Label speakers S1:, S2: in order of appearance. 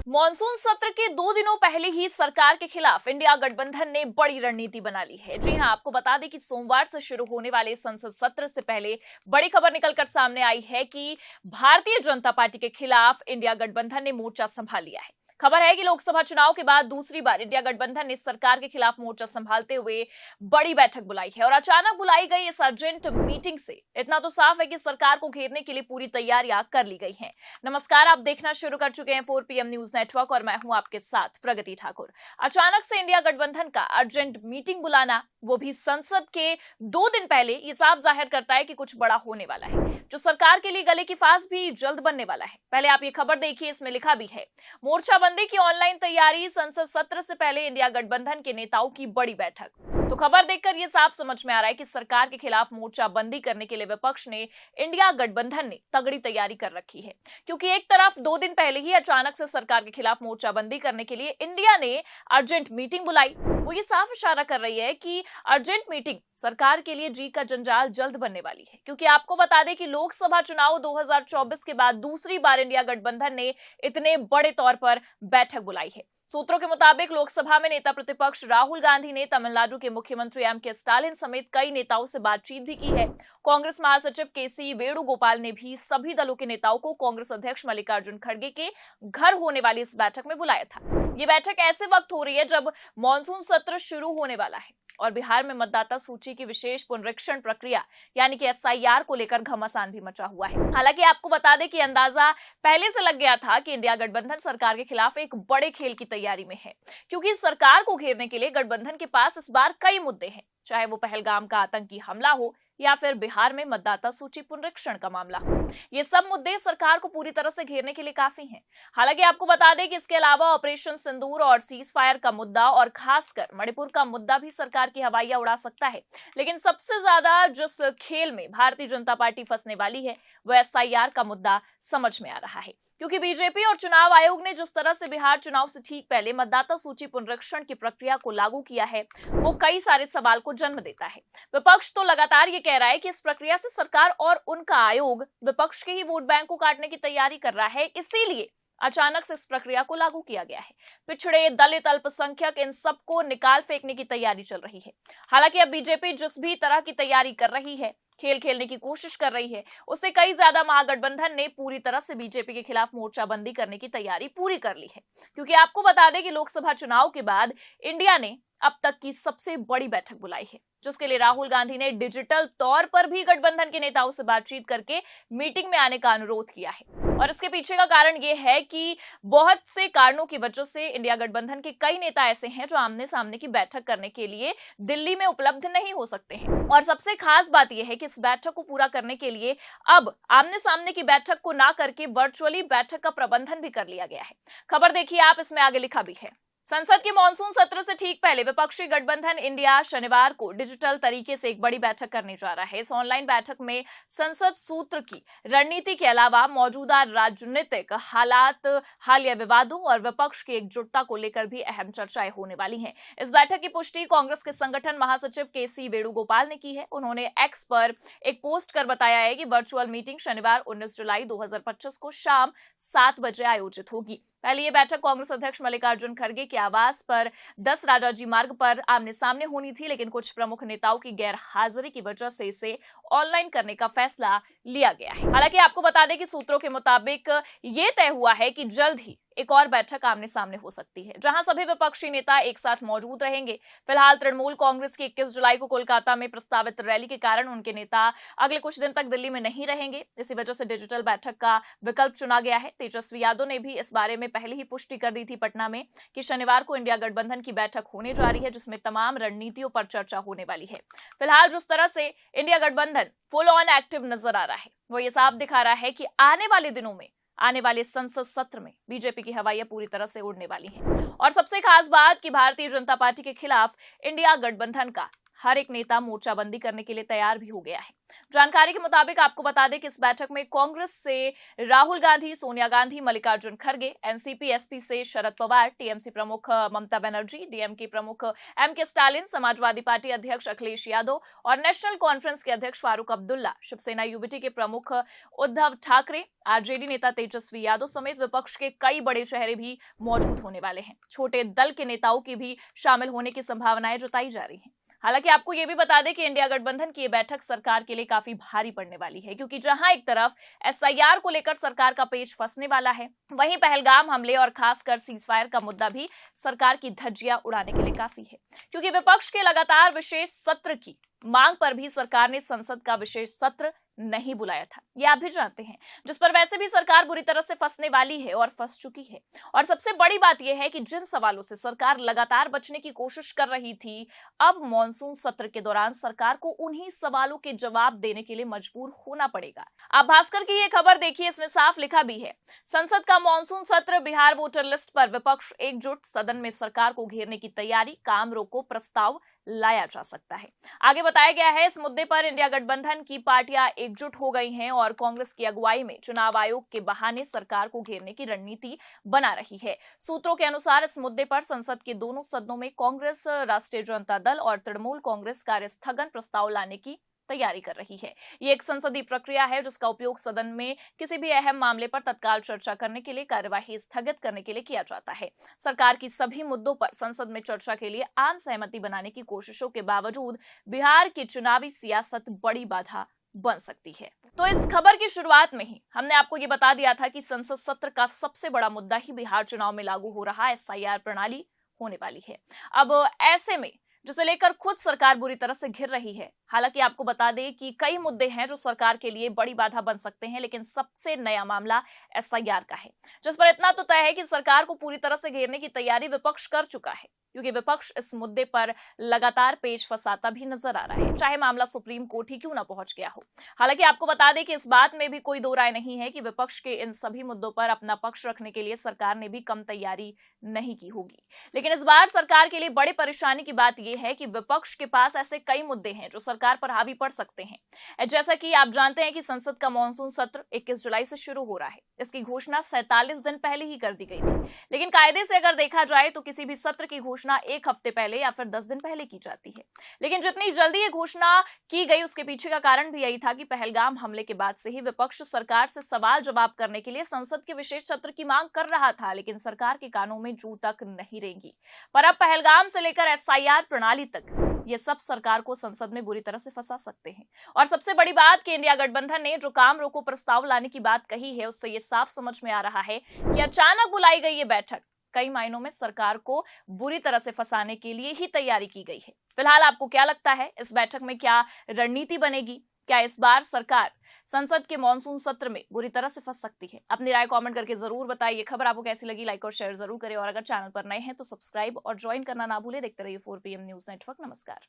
S1: Monsoon सत्र के 2 दिनों पहले ही सरकार के खिलाफ इंडिया गठबंधन ने बड़ी रणनीति बना ली है। जी हां, आपको बता दें कि सोमवार से शुरू होने वाले संसद सत्र से पहले बड़ी खबर निकलकर सामने आई है कि भारतीय जनता पार्टी के खिलाफ इंडिया गठबंधन ने मोर्चा संभाल लिया है। खबर है कि लोकसभा चुनाव के बाद दूसरी बार इंडिया गठबंधन ने सरकार के खिलाफ मोर्चा संभालते हुए बड़ी बैठक बुलाई है और अचानक बुलाई गई इस अर्जेंट मीटिंग से इतना तो साफ है कि सरकार को घेरने के लिए पूरी तैयारियां कर ली गई हैं। नमस्कार, आप देखना शुरू कर चुके हैं 4 PM न्यूज नेटवर्क और मैं हूं आपके साथ प्रगति ठाकुर। अचानक से इंडिया गठबंधन का अर्जेंट मीटिंग बुलाना, वो भी संसद के 2 दिन पहले, ये साफ जाहिर करता है कि कुछ बड़ा होने वाला है, जो सरकार के लिए गले की फांस भी जल्द बनने वाला है। पहले आप ये खबर देखिए, इसमें लिखा भी है मोर्चाबंदी की ऑनलाइन तैयारी, संसद सत्र से पहले इंडिया गठबंधन के नेताओं की बड़ी बैठक। तो खबर देखकर यह साफ समझ में आ रहा है कि सरकार के खिलाफ मोर्चाबंदी करने के लिए विपक्ष ने, इंडिया गठबंधन ने तगड़ी तैयारी कर रखी है। क्योंकि एक तरफ 2 दिन पहले ही अचानक से सरकार के खिलाफ मोर्चाबंदी करने के लिए इंडिया ने अर्जेंट मीटिंग बुलाई, वो ये साफ इशारा कर रही है कि अर्जेंट मीटिंग सरकार के लिए जी का जंजाल जल्द बनने वाली है। क्योंकि आपको बता दें कि लोकसभा चुनाव 2024 के बाद दूसरी बार इंडिया गठबंधन ने इतने बड़े तौर पर बैठक बुलाई है। सूत्रों के मुताबिक लोकसभा में नेता प्रतिपक्ष राहुल गांधी ने तमिलनाडु के मुख्यमंत्री M.K. स्टालिन समेत कई नेताओं से बातचीत भी की है। कांग्रेस महासचिव KC वेणुगोपाल ने भी सभी दलों के नेताओं को कांग्रेस अध्यक्ष मल्लिकार्जुन खड़गे के घर होने वाली इस बैठक में बुलाया था। ये बैठक ऐसे वक्त हो रही है जब मॉनसून सत्र शुरू होने वाला है और बिहार में मतदाता सूची की विशेष पुनरीक्षण प्रक्रिया यानी कि SIR को लेकर घमासान भी मचा हुआ है। हालांकि आपको बता दें कि अंदाजा पहले से लग गया था कि इंडिया गठबंधन सरकार के खिलाफ एक बड़े खेल की तैयारी में है, क्योंकि सरकार को घेरने के लिए गठबंधन के पास इस बार कई मुद्दे हैं, चाहे वो पहलगाम का आतंकी हमला हो या फिर बिहार में मतदाता सूची पुनरीक्षण का मामला हो। ये सब मुद्दे सरकार को पूरी तरह से घेरने के लिए काफी हैं। हालांकि आपको बता दें कि इसके अलावा ऑपरेशन सिंदूर और सीज फायर का मुद्दा और खासकर मणिपुर का मुद्दा भी सरकार की हवाइयां उड़ा सकता है। लेकिन सबसे ज्यादा जिस खेल में भारतीय जनता पार्टी फंसने वाली है वह SIR का मुद्दा समझ में आ रहा है। क्योंकि बीजेपी और चुनाव आयोग ने जिस तरह से बिहार चुनाव से ठीक पहले मतदाता सूची पुनरीक्षण की प्रक्रिया को लागू किया है, वो कई सारे सवाल को जन्म देता है। विपक्ष तो लगातार ये कह रहा है कि इस प्रक्रिया से सरकार और उनका आयोग विपक्ष के ही वोट बैंक को काटने की तैयारी कर रहा है, इसीलिए अचानक से इस प्रक्रिया को लागू किया गया है। पिछड़े, दलित, अल्पसंख्यक, इन सबको निकाल फेंकने की तैयारी चल रही है। हालांकि अब बीजेपी जिस भी तरह की तैयारी कर रही है, खेल खेलने की कोशिश कर रही है, उससे कई ज्यादा महागठबंधन ने पूरी तरह से बीजेपी के खिलाफ मोर्चाबंदी करने की तैयारी पूरी कर ली है। क्योंकि आपको बता दें कि लोकसभा चुनाव के बाद इंडिया ने अब तक की सबसे बड़ी बैठक बुलाई है, जिसके लिए राहुल गांधी ने डिजिटल तौर पर भी गठबंधन के नेताओं से बातचीत करके मीटिंग में आने का अनुरोध किया है। और इसके पीछे का कारण यह है कि बहुत से कारणों की वजह से इंडिया गठबंधन के कई नेता ऐसे हैं जो आमने सामने की बैठक करने के लिए दिल्ली में उपलब्ध नहीं हो सकते हैं। और सबसे खास बात यह है कि इस बैठक को पूरा करने के लिए अब आमने सामने की बैठक को ना करके वर्चुअली बैठक का प्रबंधन भी कर लिया गया है। खबर देखिए आप, इसमें आगे लिखा भी है, संसद के मॉनसून सत्र से ठीक पहले विपक्षी गठबंधन इंडिया शनिवार को डिजिटल तरीके से एक बड़ी बैठक करने जा रहा है। इस ऑनलाइन बैठक में संसद सूत्र की रणनीति के अलावा मौजूदा राजनीतिक हालात, हालिया विवादों और विपक्ष की एकजुटता को लेकर भी अहम चर्चाएं होने वाली हैं। इस बैठक की पुष्टि कांग्रेस के संगठन महासचिव KC वेणुगोपाल ने की है। उन्होंने X पर एक पोस्ट कर बताया है कि वर्चुअल मीटिंग शनिवार 19 जुलाई 2025 को शाम 7 बजे आयोजित होगी। पहले यह बैठक कांग्रेस अध्यक्ष मल्लिकार्जुन खड़गे के आवास पर 10 राजाजी मार्ग पर आमने सामने होनी थी, लेकिन कुछ प्रमुख नेताओं की गैर हाजिरी की वजह से इसे ऑनलाइन करने का फैसला लिया गया है। हालांकि आपको बता दें कि सूत्रों के मुताबिक ये तय हुआ है कि जल्द ही एक और बैठक आमने सामने हो सकती है, जहां सभी विपक्षी नेता एक साथ मौजूद रहेंगे। फिलहाल तृणमूल कांग्रेस की 21 जुलाई को कोलकाता में प्रस्तावित रैली के कारण उनके नेता अगले कुछ दिन तक दिल्ली में नहीं रहेंगे। इसी वजह से डिजिटल बैठक का विकल्प चुना गया है। तेजस्वी यादव ने भी इस बारे में पहले ही पुष्टि कर दी थी पटना में कि शनिवार को इंडिया गठबंधन की बैठक होने जा रही है, जिसमें तमाम रणनीतियों पर चर्चा होने वाली है। फिलहाल जिस तरह से इंडिया गठबंधन फुल ऑन एक्टिव नजर आ रहा है, वो ये साफ दिखा रहा है कि आने वाले दिनों में, आने वाले संसद सत्र में बीजेपी की हवाइयां पूरी तरह से उड़ने वाली हैं। और सबसे खास बात कि भारतीय जनता पार्टी के खिलाफ इंडिया गठबंधन का हर एक नेता मोर्चाबंदी करने के लिए तैयार भी हो गया है। जानकारी के मुताबिक आपको बता दें कि इस बैठक में कांग्रेस से राहुल गांधी, सोनिया गांधी, मल्लिकार्जुन खड़गे, एनसीपी एसपी से शरद पवार, टीएमसी प्रमुख ममता बनर्जी, डीएमके प्रमुख एमके स्टालिन, समाजवादी पार्टी अध्यक्ष अखिलेश यादव और नेशनल कॉन्फ्रेंस के अध्यक्ष फारूक अब्दुल्ला, शिवसेना यूबीटी के प्रमुख उद्धव ठाकरे, आरजेडी नेता तेजस्वी यादव समेत विपक्ष के कई बड़े चेहरे भी मौजूद होने वाले हैं। छोटे दल के नेताओं की भी शामिल होने की संभावनाएं जताई जा रही हैं। हालांकि आपको यह भी बता दें कि इंडिया गठबंधन की यह बैठक सरकार के लिए काफी भारी पड़ने वाली है, क्योंकि जहां एक तरफ एसआईआर को लेकर सरकार का पेच फंसने वाला है, वहीं पहलगाम हमले और खासकर सीजफायर का मुद्दा भी सरकार की धज्जियां उड़ाने के लिए काफी है। क्योंकि विपक्ष के लगातार विशेष सत्र की मांग पर भी सरकार ने संसद का विशेष सत्र नहीं बुलाया था, ये आप भी जानते हैं, जिस पर वैसे भी सरकार बुरी तरह से फंसने वाली है और फंस चुकी है। और सबसे बड़ी बात यह है कि जिन सवालों से सरकार लगातार बचने की कोशिश कर रही थी, अब मॉनसून सत्र के दौरान सरकार को उन्हीं सवालों के जवाब देने के लिए मजबूर होना पड़ेगा। आप भास्कर की ये खबर देखिए, इसमें साफ लिखा भी है, संसद का मॉनसून सत्र, बिहार वोटर लिस्ट पर विपक्ष एकजुट, सदन में सरकार को घेरने की तैयारी, काम रोको प्रस्ताव लाया जा सकता है। आगे बताया गया है, इस मुद्दे पर इंडिया गठबंधन की पार्टियां एकजुट हो गई हैं और कांग्रेस की अगुवाई में चुनाव आयोग के बहाने सरकार को घेरने की रणनीति बना रही है। सूत्रों के अनुसार इस मुद्दे पर संसद के दोनों सदनों में कांग्रेस, राष्ट्रीय जनता दल और तृणमूल कांग्रेस कार्यस्थगन प्रस्ताव लाने की तैयारी कर रही है। ये एक संसदीय प्रक्रिया है जिसका उपयोग सदन में किसी भी अहम मामले पर तत्काल चर्चा करने के लिए, कार्यवाही स्थगित करने के लिए किया जाता है। सरकार की सभी मुद्दों पर संसद में चर्चा के लिए आम सहमति बनाने की कोशिशों के बावजूद बिहार की चुनावी सियासत बड़ी बाधा बन सकती है। तो इस खबर की शुरुआत में ही हमने आपको ये बता दिया था कि संसद सत्र का सबसे बड़ा मुद्दा ही बिहार चुनाव में लागू हो रहा एसआईआर प्रणाली होने वाली है। अब ऐसे में जिसे लेकर खुद सरकार बुरी तरह से घिर रही है। हालांकि आपको बता दें कि कई मुद्दे हैं जो सरकार के लिए बड़ी बाधा बन सकते हैं, लेकिन सबसे नया मामला एसआईआर का है, जिस पर इतना तो तय है कि सरकार को पूरी तरह से घेरने की तैयारी विपक्ष कर चुका है, क्योंकि विपक्ष इस मुद्दे पर लगातार पेच फंसाता भी नजर आ रहा है, चाहे मामला सुप्रीम कोर्ट ही क्यों ना पहुंच गया हो। हालांकि आपको बता दें कि इस बात में भी कोई दो राय नहीं है कि विपक्ष के इन सभी मुद्दों पर अपना पक्ष रखने के लिए सरकार ने भी कम तैयारी नहीं की होगी। लेकिन इस बार सरकार के लिए बड़ी परेशानी की बात यह है कि विपक्ष के पास ऐसे कई मुद्दे हैं जो सरकार पर हावी पड़ सकते हैं। जैसा कि आप जानते हैं कि संसद का मॉनसून सत्र 21 जुलाई से शुरू हो रहा है। इसकी घोषणा 47 दिन पहले ही कर दी गई थी, लेकिन कायदे से अगर देखा जाए तो किसी भी सत्र की घोषणा एक हफ्ते पहले या फिर 10 दिन पहले की जाती है। लेकिन जितनी जल्दी ये घोषणा की गई उसके पीछे का कारण भी यही था कि पहलगाम हमले के बाद से ही विपक्ष सरकार से सवाल जवाब करने के लिए संसद के विशेष सत्र की मांग कर रहा था, लेकिन सरकार के कानों में जू तक नहीं रेंगी। पर अब पहलगाम से लेकर एसआईआर प्रणाली तक ये सब सरकार को संसद में बुरी तरह से फंसा सकते हैं। और सबसे बड़ी बात कि इंडिया गठबंधन ने जो काम रोको प्रस्ताव लाने की बात कही है, उससे ये साफ समझ में आ रहा है कि अचानक बुलाई गई ये बैठक कई मायनों में सरकार को बुरी तरह से फंसाने के लिए ही तैयारी की गई है। फिलहाल आपको क्या लगता है, इस बैठक में क्या रणनीति बनेगी? क्या इस बार सरकार संसद के मॉनसून सत्र में बुरी तरह से फंस सकती है? अपनी राय कमेंट करके जरूर बताइए। खबर आपको कैसी लगी, लाइक और शेयर जरूर करें, और अगर चैनल पर नए हैं तो सब्सक्राइब और ज्वाइन करना ना भूलें। देखते रहिए 4PM न्यूज नेटवर्क। नमस्कार।